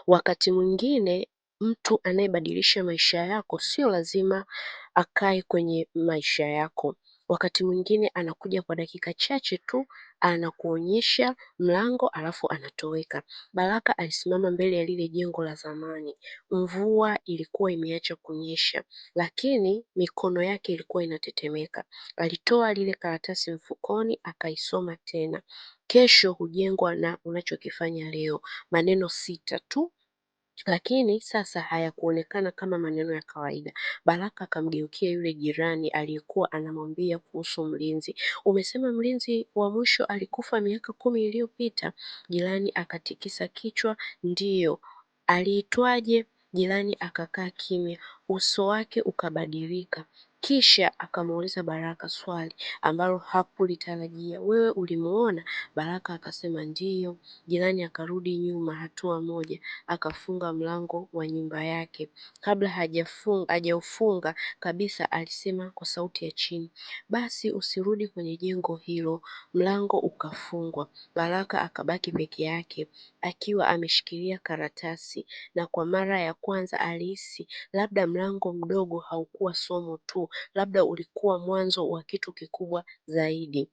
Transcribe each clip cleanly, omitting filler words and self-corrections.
Wakati mwingine mtu anayebadilisha maisha yako sio lazima akae kwenye maisha yako. Wakati mwingine anakuja kwa dakika chache tu, anakuonyesha mlango alafu anatoweka. Baraka alisimama mbele ya lile jengo la zamani. Mvua ilikuwa imeacha kunyesha, lakini mikono yake ilikuwa inatetemeka. Alitoa lile karatasi mfukoni, akaisoma tena. Kesho hujengwa na unachokifanya leo. Maneno 6 tu, lakini sasa hayakuonekana kama maneno ya kawaida. Baraka akamgeukia yule jirani aliyekuwa anamwambia kuhusu mlinzi. Umesema mlinzi wa mwisho alikufa miaka 10 iliyopita? Jirani akatikisa kichwa. Ndiyo. Aliitwaje? Jirani akakaa kimya, uso wake ukabadilika. Kisha akamuuliza Baraka swali ambalo hakulitarajia. Wewe ulimuona? Baraka akasema ndiyo. Jirani akarudi nyuma hatua moja, akafunga mlango wa nyumba yake. Kabla hajaufunga kabisa, alisema kwa sauti ya chini, basi usirudi kwenye jengo hilo. Mlango ukafungwa. Baraka akabaki peke yake akiwa ameshikilia karatasi, na kwa mara ya kwanza alihisi labda mlango mdogo haukuwa somo tu, labda ulikuwa mwanzo wa kitu kikubwa zaidi.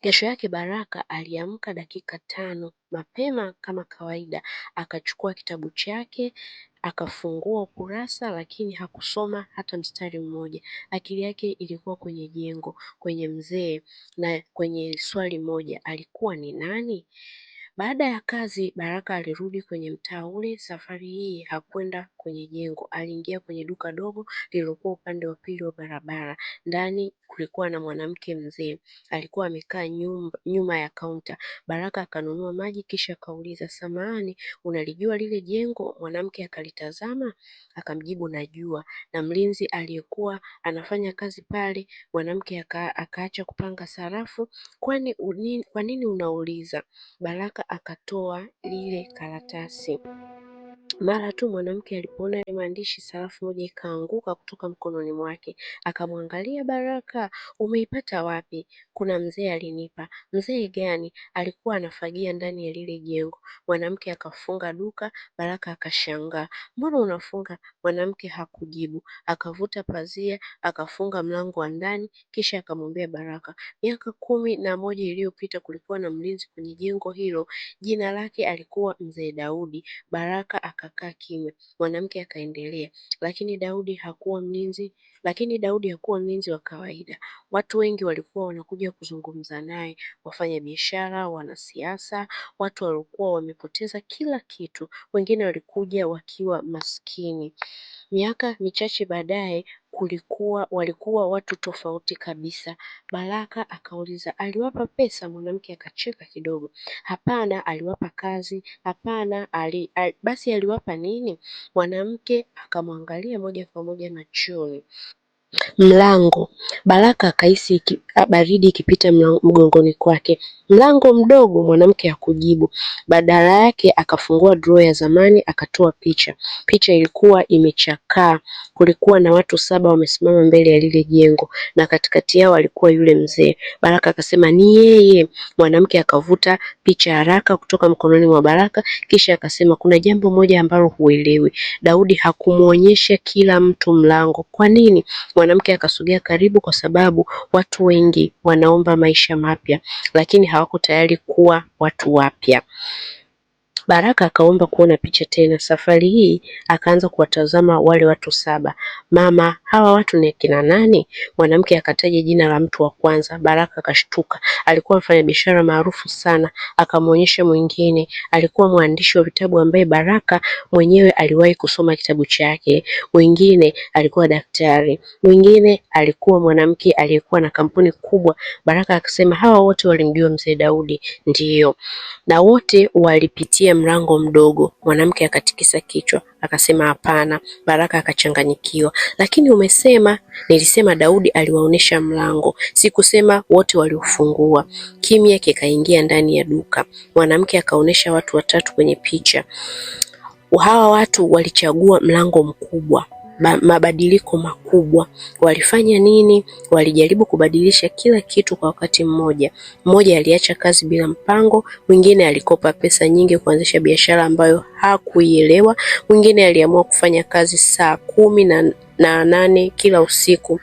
Kesho yake Baraka aliamka dakika 5 mapema kama kawaida. Akachukua kitabu chake, akafungua ukurasa, lakini hakusoma hata mstari mmoja. Akili yake ilikuwa kwenye jengo, kwenye mzee, na kwenye swali moja, alikuwa ni nani? Baada ya kazi, Baraka alirudi kwenye mtaa ule. Safari hii hakwenda kwenye jengo. Aliingia kwenye duka dogo lililokuwa upande wa pili wa barabara. Ndani kulikuwa na mwanamke mzee, alikuwa amekaa nyuma ya kaunta. Baraka akanunua maji kisha akauliza, samahani, unalijua lile jengo? Mwanamke akalitazama akamjibu, najua, na mlinzi aliyekuwa anafanya kazi pale. Mwanamke akaacha kupanga sarafu. Kwa nini unauliza? Baraka akatoa lile karatasi. Mara tu mwanamke alipoona yale maandishi, sarafu moja ikaanguka kutoka mkononi mwake. Akamwangalia Baraka, umeipata wapi? Kuna mzee alinipa. Mzee gani? Alikuwa anafagia ndani ya lile jengo. Mwanamke akafunga duka. Baraka akashangaa, mbona unafunga? Mwanamke hakujibu. Akavuta pazia, akafunga mlango wa ndani, kisha akamwambia Baraka, miaka 11 iliyopita kulikuwa na mlinzi kwenye jengo hilo. Jina lake alikuwa Mzee Daudi. Baraka akakaa kimya. Mwanamke akaendelea, lakini Daudi hakuwa mlinzi wa kawaida. Watu wengi walikuwa wanakuja kuzungumza naye, wafanya biashara, wanasiasa, watu walikuwa wamepoteza kila kitu, wengine walikuja wakiwa maskini. Miaka michache baadaye walikuwa watu tofauti kabisa. Baraka akauliza, aliwapa pesa? Mwanamke akacheka kidogo. Hapana, aliwapa kazi. Hapana, basi aliwapa nini? Mwanamke akamwangalia moja kwa moja machoni. Mlango. Baraka akahisi baridi ikipita mgongoni kwake. Mlango mdogo? Mwanamke hakujibu. Badala yake akafungua drawer ya zamani, akatoa picha. Picha ilikuwa imechakaa. Kulikuwa na watu 7 wamesimama mbele ya lile jengo, na katikati yao alikuwa yule mzee. Baraka akasema, ni yeye. Mwanamke akavuta picha haraka kutoka mkononi mwa Baraka, kisha akasema, kuna jambo moja ambalo huelewi. Daudi hakumuonyesha kila mtu mlango. Kwa nini? Mwanamke akasogea karibu, kwa sababu watu wengi wanaomba maisha mapya, lakini hawako tayari kuwa watu wapya. Baraka akaomba kuona picha tena. Safari hii akaanza kuwatazama wale watu 7. Mama, hawa watu ni kina nani? Mwanamke akataja jina la mtu wa kwanza. Baraka akashtuka. Alikuwa mfanyabiashara maarufu sana. Akamwonyesha mwingine. Alikuwa mwandishi wa vitabu ambaye Baraka mwenyewe aliwahi kusoma kitabu chake. Mwingine alikuwa daktari. Mwingine alikuwa mwanamke aliyekuwa na kampuni kubwa. Baraka akasema hawa wote walimjua Mzee Daudi. Ndiyo, na wote walipitia mlango mdogo. Mwanamke akatikisa kichwa akasema hapana. Baraka akachanganyikiwa, lakini umesema? Nilisema Daudi aliwaonesha mlango, sikusema wote waliofungua. Kimya kikaingia ndani ya duka. Mwanamke akaonesha watu 3 kwenye picha. Hawa watu walichagua mlango mkubwa. mabadiliko makubwa. Walifanya nini? Walijaribu kubadilisha kila kitu kwa wakati mmoja. Mmoja aliacha kazi bila mpango, mwingine alikopa pesa nyingi kuanzisha biashara ambayo hakuielewa, mwingine aliamua kufanya kazi saa 10 na 8 kila usiku.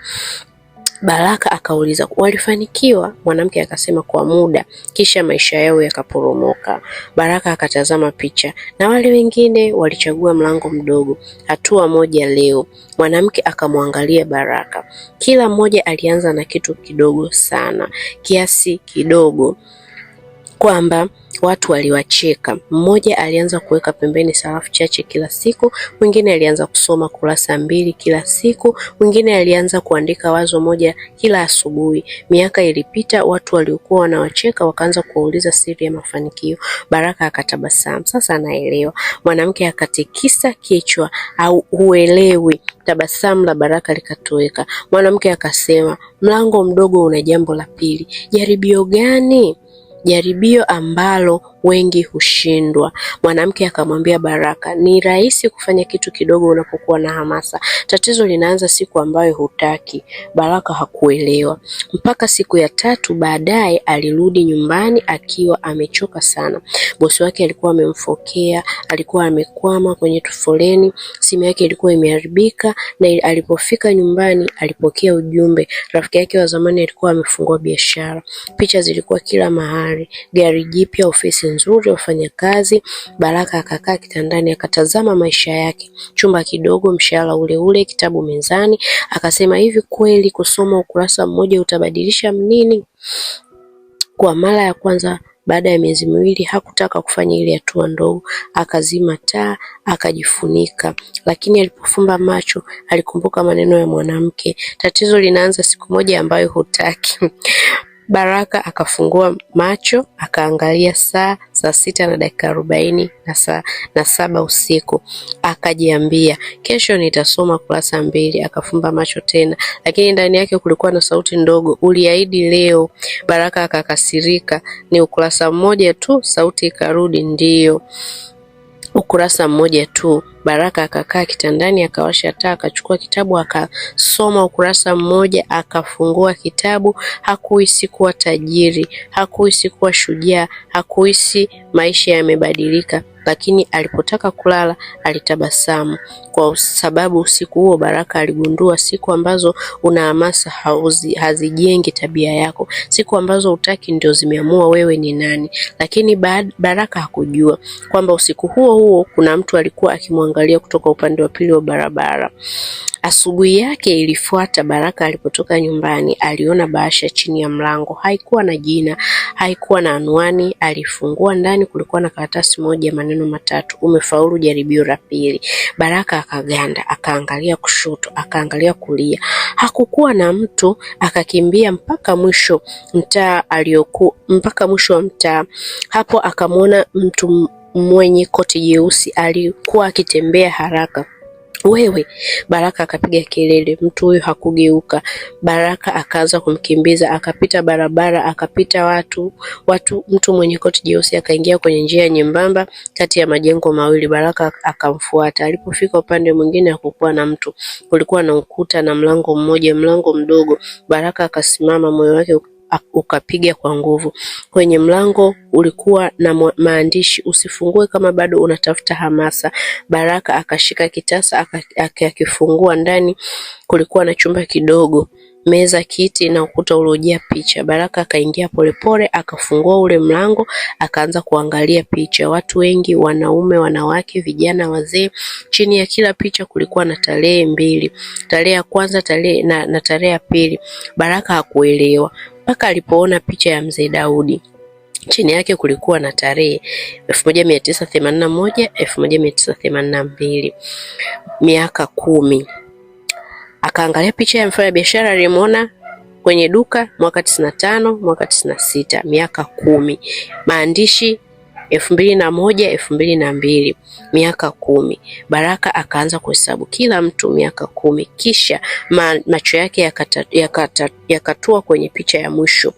Baraka akauliza, walifanikiwa? Mwanamke akasema kwa muda, kisha maisha yao yakaporomoka. Baraka akatazama picha, na wale wengine walichagua mlango mdogo, hatua moja leo. Mwanamke akamwangalia Baraka. Kila mmoja alianza na kitu kidogo sana, kiasi kidogo kwamba watu waliwacheka. Mmoja alianza kuweka pembeni sarafu chache kila siku, mwingine alianza kusoma kurasa 2 kila siku, mwingine alianza kuandika wazo moja kila asubuhi. Miaka ilipita, watu waliokuwa wanawacheka wakaanza kuuliza siri ya mafanikio. Baraka akatabasamu, sasa anaelewa. Mwanamke akatikisa kichwa, au huelewi. Tabasamu la Baraka likatoweka. Mwanamke akasema, mlango mdogo una jambo la pili. Jaribio gani? Jaribio ambalo wengi hushindwa. Mwanamke akamwambia Baraka, ni rahisi kufanya kitu kidogo unapokuwa na hamasa. Tatizo linaanza siku ambayo hutaki. Baraka hakuelewa. Mpaka siku ya 3 baadaye alirudi nyumbani akiwa amechoka sana. Bosi wake alikuwa amemfokea, alikuwa amekwama kwenye foleni, simu yake ilikuwa imeharibika, na alipofika nyumbani alipokea ujumbe. Rafiki yake wa zamani alikuwa amefungua biashara. Picha zilikuwa kila mahali, gari jipya, ofisi nzuri, wafanyakazi. Baraka akakaa kitandani akatazama maisha yake, chumba kidogo, mshahara ule ule, kitabu mezani. Akasema, hivi kweli kusoma ukurasa mmoja utabadilisha nini? Kwa mara ya kwanza baada ya miezi 2 hakutaka kufanya ile hatua ndogo. Akazima taa, akajifunika. Lakini alipofumba macho alikumbuka maneno ya mwanamke, tatizo linaanza siku moja ambayo hutaki. Baraka akafungua macho, akaangalia saa 6:47 usiku. Akajiambia, kesho nitasoma kurasa 2. Akafumba macho tena, lakini ndani yake kulikuwa na sauti ndogo, uliahidi leo. Baraka akakasirika, ni ukurasa mmoja tu. Sauti ikarudi, ndiyo, ukurasa mmoja tu. Baraka akakaa kitandani, akawasha taa, akachukua kitabu, akasoma ukurasa mmoja. Akafungua kitabu. Hakuhisi kuwa tajiri, hakuhisi kuwa shujaa, hakuhisi maisha yamebadilika, lakini alipotaka kulala alitabasamu, kwa sababu usiku huo Baraka aligundua siku ambazo una hamasa hazijengi tabia yako. Siku ambazo hutaki ndio zimeamua wewe ni nani. Lakini Baraka hakujua kwamba usiku huo huo kuna mtu alikuwa akimwangalia kutoka upande wa pili wa barabara. Asubuhi yake ilifuata. Baraka alipotoka nyumbani aliona bahasha chini ya mlango. Haikuwa na jina, haikuwa na anwani. Alifungua, ndani kulikuwa na karatasi moja, maneno 3, umefaulu jaribio la pili. Baraka akaganda, akaangalia kushoto, akaangalia kulia. Hakukuwa na mtu. Akakimbia mpaka mwisho wa mtaa. Hapo akamwona mtu mwenye koti jeusi, alikuwa akitembea haraka. Wewe! Baraka akapiga kelele. Mtu huyo hakugeuka. Baraka akaanza kumkimbiza, akapita barabara, akapita watu. Mtu mwenye koti jeusi akaingia kwenye njia nyembamba kati ya majengo mawili. Baraka akamfuata. Alipofika upande mwingine hakukuwa na mtu. Kulikuwa na ukuta na mlango mmoja, mlango mdogo. Baraka akasimama, moyo wake ukapiga kwa nguvu. Kwenye mlango ulikuwa na maandishi, usifungue kama bado unatafuta hamasa. Baraka akashika kitasa, akakifungua. Ndani kulikuwa na chumba kidogo, meza, kiti na ukuta uliojaa picha. Baraka akaingia polepole, akafungua ule mlango, akaanza kuangalia picha. Watu wengi, wanaume, wanawake, vijana, wazee. Chini ya kila picha kulikuwa na tarehe 2, tarehe ya kwanza, tarehe na tarehe ya pili. Baraka hakuelewa mpaka alipoona picha ya Mzee Daudi. Chini yake kulikuwa na tarehe 1981, 1982, miaka 10. Akaangalia picha ya mfanyabiashara aliyemwona kwenye duka mwaka 95, mwaka 96, miaka 10. Maandishi 2001, 2002, miaka 10. Baraka akaanza kuhesabu kila mtu miaka 10. Kisha macho yake yakatua kwenye picha ya mwisho.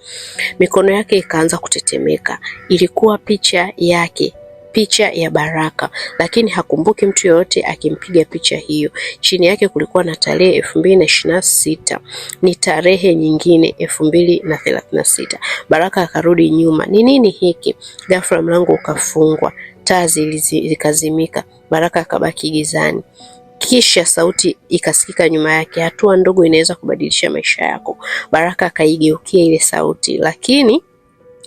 Mikono yake ikaanza kutetemeka. Ilikuwa picha yake picha ya Baraka, lakini hakumbuki mtu yoyote akimpiga picha hiyo. Chini yake kulikuwa na tarehe 2026, ni tarehe nyingine 2036. Baraka akarudi nyuma. Ni nini hiki? Ghafla mlango ukafungwa, taa zikazimika, Baraka akabaki gizani. Kisha sauti ikasikika nyuma yake, hatua ndogo inaweza kubadilisha maisha yako. Baraka akaigeukia ile sauti, lakini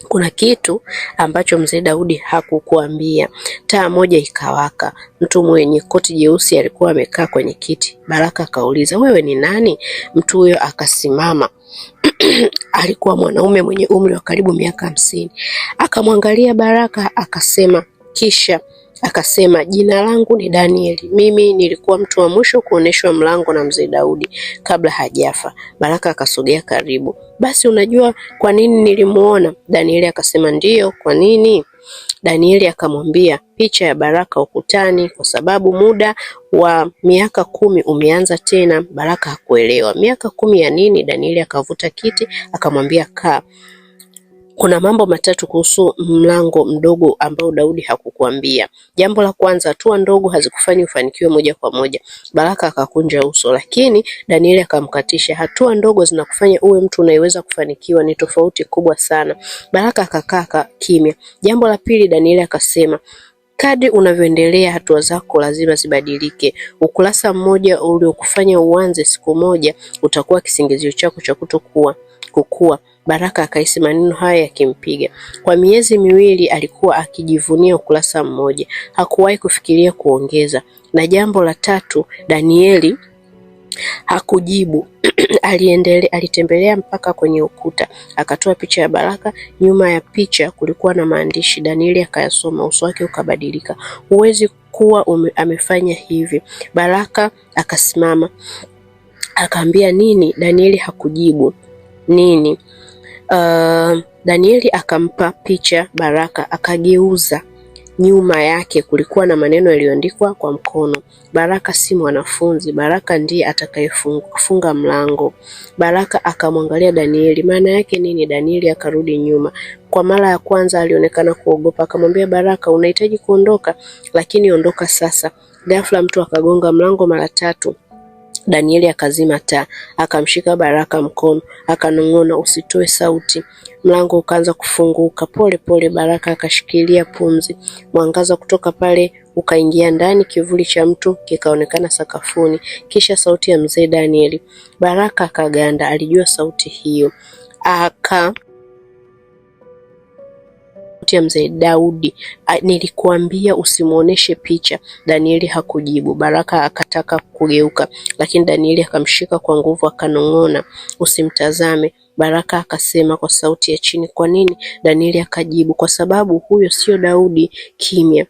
kuna kitu ambacho mzee Daudi hakukuambia. Taa moja ikawaka. Mtu mwenye koti jeusi alikuwa amekaa kwenye kiti. Baraka akauliza, wewe ni nani? Mtu huyo akasimama. Alikuwa mwanaume mwenye umri wa karibu miaka 50. Akamwangalia Baraka kisha akasema, jina langu ni Danieli. Mimi nilikuwa mtu wa mwisho kuoneshwa mlango na mzee Daudi kabla hajafa. Baraka akasogea karibu. Basi unajua kwa nini nilimuona? Danieli akasema, ndiyo, kwa nini? Danieli akamwambia, picha ya Baraka ukutani, kwa sababu muda wa miaka 10 umeanza tena. Baraka hakuelewa. Miaka 10 ya nini? Danieli akavuta kiti akamwambia, kaa. Kuna mambo matatu kuhusu mlango mdogo ambao Daudi hakukuambia. Jambo la kwanza, hatua ndogo hazikufanyi ufanikiwe moja kwa moja. Baraka akakunja uso, lakini Danieli akamkatisha. Hatua ndogo zinakufanya uwe mtu unayeweza kufanikiwa, ni tofauti kubwa sana. Baraka akakaa kimya. Jambo la pili, Danieli akasema, kadri unavyoendelea hatua zako lazima zibadilike. Ukurasa mmoja uliokufanya uanze siku moja utakuwa kisingizio chako cha kukua. Baraka akahisi maneno haya yakimpiga. Kwa miezi 2 alikuwa akijivunia ukurasa mmoja. Hakuwahi kufikiria kuongeza. Na jambo la tatu, Danieli hakujibu. Alitembelea mpaka kwenye ukuta, akatoa picha ya Baraka. Nyuma ya picha kulikuwa na maandishi. Danieli akayasoma, uso wake ukabadilika. Huwezi kuwa amefanya hivi. Baraka akasimama, akaambia, nini? Danieli hakujibu. Nini? Danieli akampa picha Baraka, akageuza. Nyuma yake kulikuwa na maneno yaliyoandikwa kwa mkono. Baraka si mwanafunzi, Baraka ndiye atakayefunga mlango. Baraka akamwangalia Danieli. Maana yake nini? Danieli akarudi nyuma. Kwa mara ya kwanza alionekana kuogopa. Akamwambia Baraka, unahitaji kuondoka, lakini ondoka sasa. Ghafla mtu akagonga mlango mara 3. Danieli akazima taa, akamshika Baraka mkono, akanong'ona, usitoe sauti. Mlango ukaanza kufunguka pole pole. Baraka akashikilia pumzi. Mwangaza kutoka pale ukaingia ndani, kivuli cha mtu kikaonekana sakafuni, kisha sauti ya mzee Danieli. Baraka akaganda, alijua sauti hiyo. Ya mzee Daudi, nilikuambia usimuoneshe picha. Danieli hakujibu. Baraka akataka kugeuka, lakini Danieli akamshika kwa nguvu, akanong'ona, usimtazame. Baraka akasema kwa sauti ya chini, kwa nini? Danieli akajibu, kwa sababu huyo sio Daudi. Kimya.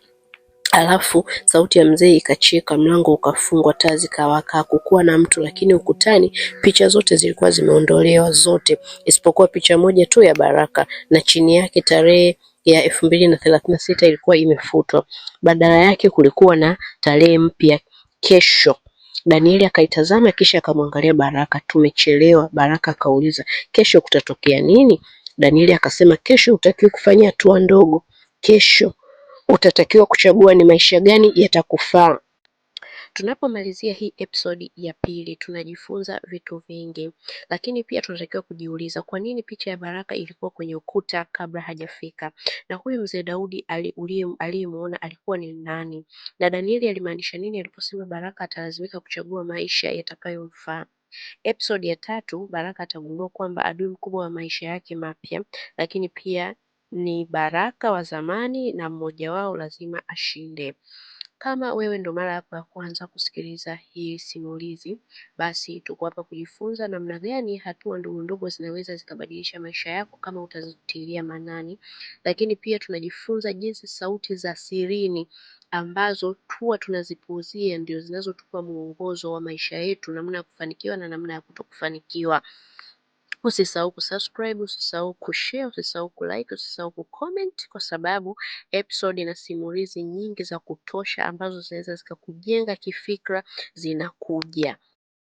Alafu sauti ya mzee ikacheka, mlango ukafungwa, taa zikawaka. Hakukuwa na mtu, lakini ukutani picha zote zilikuwa zimeondolewa, zote isipokuwa picha moja tu ya Baraka, na chini yake tarehe ya 2036 ilikuwa imefutwa. Badala yake kulikuwa na tarehe mpya, kesho. Danieli akaitazama kisha akamwangalia Baraka. Tumechelewa. Baraka akauliza, kesho kutatokea nini? Danieli akasema, kesho hutakiwi kufanya hatua ndogo. Kesho utatakiwa kuchagua ni maisha gani yatakufaa. Tunapomalizia hii episodi ya pili tunajifunza vitu vingi, lakini pia tunatakiwa kujiuliza kwa nini picha ya Baraka ilikuwa kwenye ukuta kabla hajafika, na huyu mzee Daudi aliyemuona alikuwa ni nani, na Danieli alimaanisha nini aliposema Baraka atalazimika kuchagua maisha yatakayomfaa. Episodi ya 3, Baraka atagundua kwamba adui mkubwa wa maisha yake mapya, lakini pia ni Baraka wa zamani na mmoja wao lazima ashinde. Kama wewe ndo mara yako ya kwanza kusikiliza hii simulizi, basi tuko hapa kujifunza namna gani hatua ndogo ndogo zinaweza zikabadilisha maisha yako kama utazitilia maanani. Lakini pia tunajifunza jinsi sauti za sirini ambazo huwa tunazipuuzia ndio zinazotupa mwongozo wa maisha yetu, namna ya kufanikiwa na namna ya kutokufanikiwa. Usisahau kusubscribe, usisahau kushare, usisahau kulike, usisahau kucomment, kwa sababu episode na simulizi nyingi za kutosha ambazo zinaweza zikakujenga kifikra zinakuja.